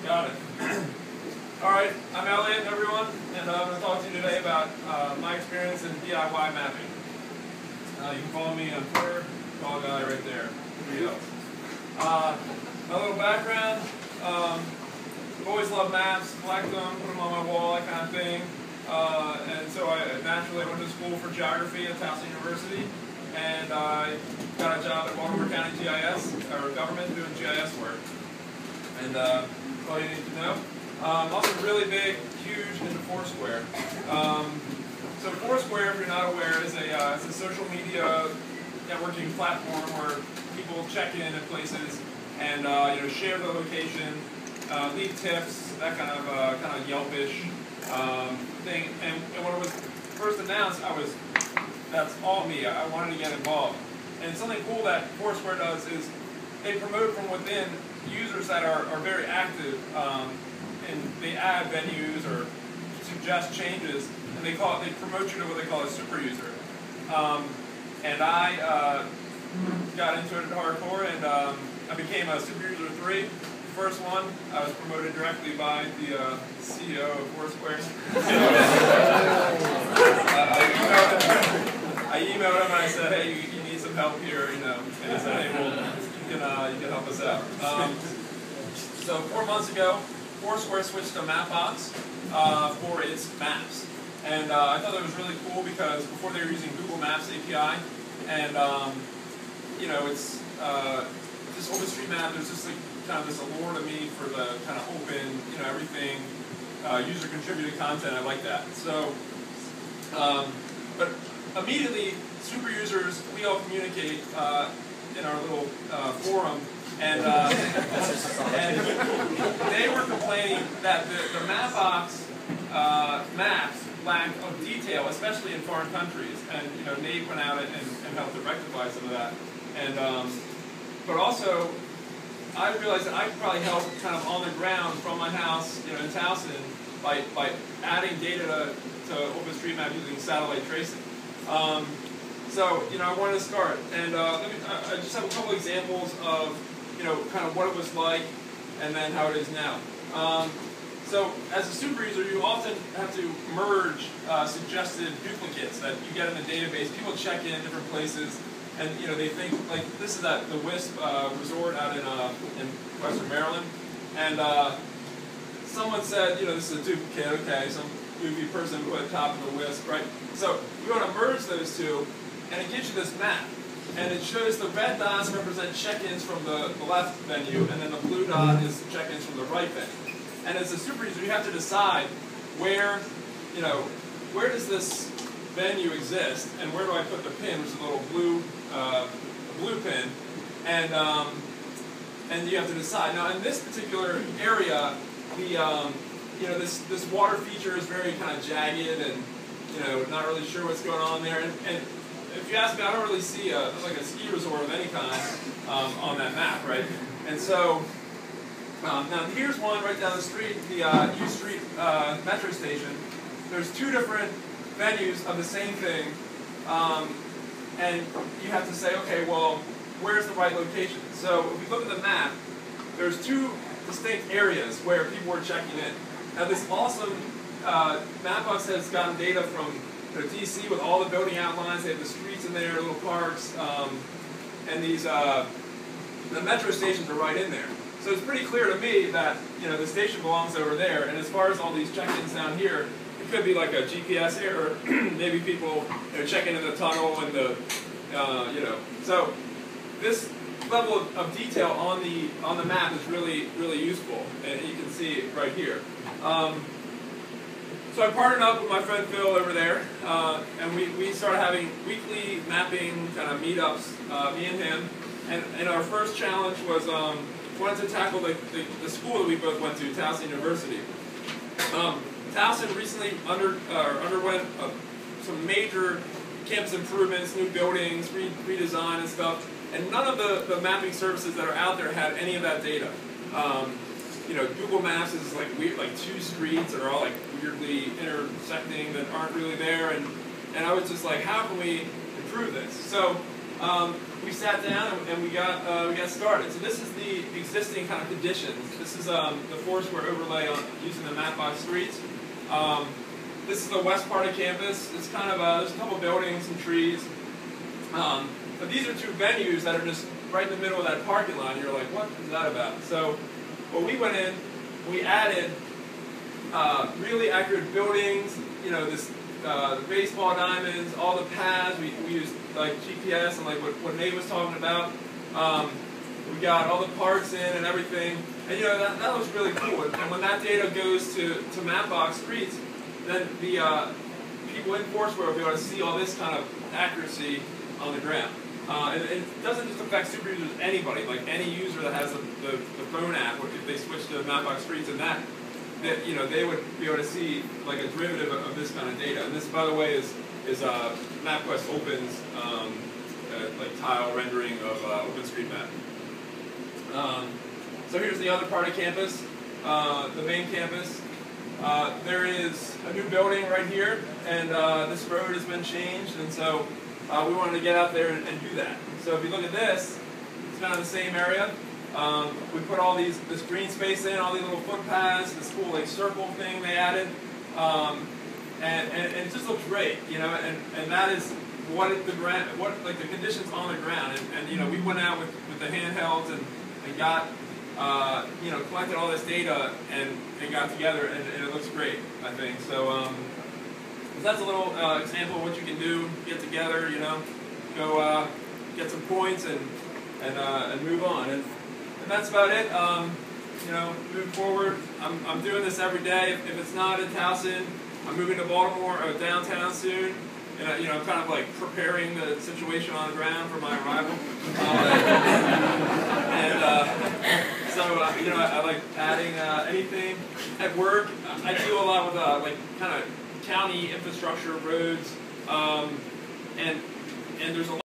Got it. All right, I'm Elliott, everyone, and I'm going to talk to you today about my experience in DIY mapping. You can follow me on Twitter, tall guy right there, 3 L's. My little background, I've always loved maps, collect them, put them on my wall, that kind of thing. And so I naturally went to school for geography at Towson University, and I got a job at Baltimore County GIS, or government, doing GIS work. And that's all you need to know. I'm also really big, huge into Foursquare. So Foursquare, if you're not aware, is it's a social media networking platform where people check in at places and share their location, leave tips, that kind of Yelpish thing. And when it was first announced, that's all me. I wanted to get involved. And something cool that Foursquare does is they promote from within users that are very active, and they add venues or suggest changes, and they promote you to what they call a superuser. And I got into it hardcore, and I became a superuser 3. The first one, I was promoted directly by the CEO of Foursquare. I emailed him and I said, hey, you need some help here, and he said, hey, well, you can help us out. So 4 months ago, Foursquare switched to Mapbox for its maps. And I thought that was really cool because before they were using Google Maps API, and it's just OpenStreetMap, there's just kind of this allure to me for the kind of open, everything, user-contributed content. I like that. So, but immediately, super users, we all communicate in our little forum, and they were complaining that the Mapbox maps lack of detail, especially in foreign countries. And Nate went out and helped to rectify some of that. And but also, I realized that I could probably help kind of on the ground from my house, in Towson, by adding data to OpenStreetMap using satellite tracing. So, I wanted to start, and I just have a couple examples of, kind of what it was like, and then how it is now. So, as a super user, you often have to merge suggested duplicates that you get in the database. People check in different places, and they think, like, this is at the Wisp resort out in Western Maryland, and someone said, this is a duplicate, okay, some goofy person put a top of the Wisp, right? So, you want to merge those two, and it gives you this map. And it shows the red dots represent check-ins from the left venue, and then the blue dot is check-ins from the right venue. And as a super user, you have to decide where does this venue exist, and where do I put the pin, which is a little blue pin, and you have to decide. Now, in this particular area, this water feature is very kind of jagged, and not really sure what's going on there. And if you ask me, I don't really see like a ski resort of any kind on that map, right? And so now here's one right down the street, the U Street metro station. There's 2 different venues of the same thing, and you have to say, okay, well, where's the right location? So if you look at the map, there's 2 distinct areas where people were checking in. Now this awesome Mapbox has gotten data from DC with all the building outlines. They have the streets in there, little parks, and these the metro stations are right in there. So it's pretty clear to me that the station belongs over there. And as far as all these check-ins down here, it could be like a GPS error. Maybe people checking in the tunnel and the So this level of detail on the map is really useful, and you can see it right here. So I partnered up with my friend Phil over there, and we started having weekly mapping kind of meetups, me and him. And our first challenge was wanted to tackle the school that we both went to, Towson University. Towson recently underwent some major campus improvements, new buildings, redesign and stuff, and none of the mapping services that are out there had any of that data. Google Maps is like weird, like 2 streets that are all like weirdly intersecting that aren't really there, and I was just like, how can we improve this? So we sat down and we got started. So this is the existing kind of conditions. This is the Foursquare overlay on using the Mapbox streets. This is the west part of campus. It's kind of there's a couple buildings and trees. But these are two venues that are just right in the middle of that parking lot. And you're like, what is that about? So, well, we went in, we added really accurate buildings. You know, this the baseball diamonds, all the paths. We used like GPS and like what Nate was talking about. We got all the parks in and everything. And you know, that looks really cool. And when that data goes to Mapbox streets, then the people in Foursquare will be able to see all this kind of accuracy on the ground. And it doesn't just affect super users, anybody, like any user that has the phone app, if they switch to Mapbox streets and that you know, they would be able to see like a derivative of this kind of data. And this, by the way, is MapQuest Open's like tile rendering of OpenStreetMap. So here's the other part of campus, the main campus. There is a new building right here, and this road has been changed, and so we wanted to get out there and do that. So if you look at this, it's kind of the same area. We put all this green space in, all these little footpaths, this cool like circle thing they added, and it just looks great, you know. And that is what like the conditions on the ground. And you know, we went out with the handhelds and got you know, collected all this data and got together, and it looks great, I think. So that's a little example of what you can do. Get together, you know, go get some points and move on. And that's about it. You know, moving forward, I'm doing this every day. If it's not in Towson, I'm moving to Baltimore or downtown soon. And you know, I'm kind of like preparing the situation on the ground for my arrival. So you know, I like adding anything at work. I deal a lot with like kind of county infrastructure, roads, and there's a lot